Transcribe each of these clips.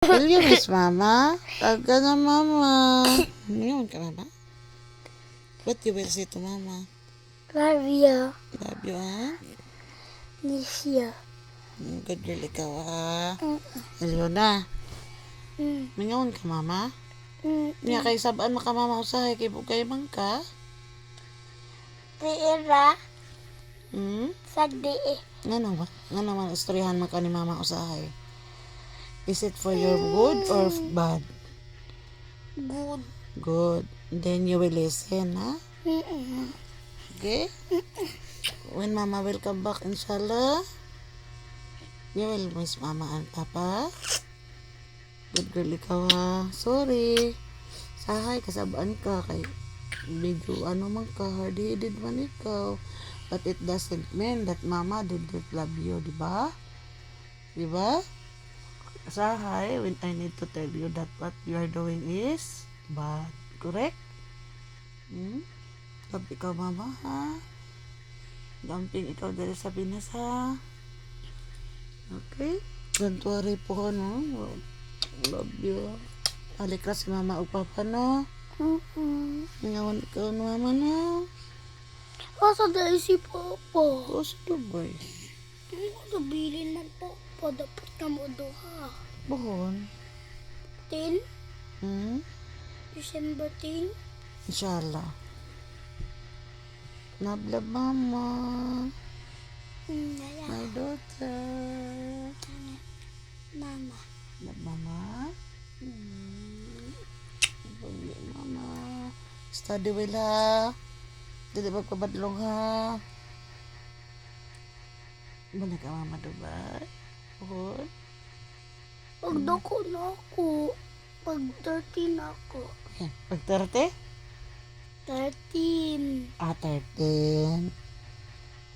Will you miss mama? Tawag ka na mama. Ngayon ka mama? What you will say to mama? Love you. Love you, ha? Miss you. Good girl ikaw, ha? Hello na. Ngayon ka mama? Niya kay sabaan makamama usahay kay bugay man ka? Tira. Sagdi eh. Nga ba? Nga naman istoryahan man ka ni mama usahay. Is it for your good or bad? Good. Good. Then you will listen, ha? Okay? When mama will come back, inshallah, you will miss mama and papa. Good girl ikaw, ha? Sorry. Sahay, kasabaan ka kay medyo ano man ka, hard-headed man ikaw. But it doesn't mean that mama didn't love you, di ba? Di ba? Sahay, when I need to tell you that what you are doing is bad. Correct? Love ikaw, mama, ha? Dumping ikaw dali sa Pinas, ha? Okay? Don't worry po, no? Love you. Alik ka si mama o papa, no? Ngawan ikaw, no, mama, no? Asa dahil si Papa? O, sa Dubai. Nabilin man Papa. Dapat ka mo doha. Buhon. 10? December 10? Inshallah. Love, mama. My daughter. Mama. Love, mama. Love you, mama. Study well, ha? Dili magpabadlong, ha? Balik ka, mama, Dubai. Buhon. Pagdako na ako. Pag 13 ako. Yan. Pag 30? 13. 13.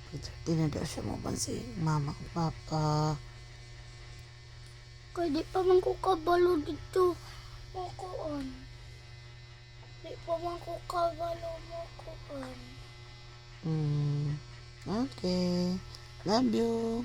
Pag 13 na daw siya mo si mama o papa. Kaya di pa man ko kabalo dito. Mokoan. Di pa man ko kabalo mokoan. Okay. Love you.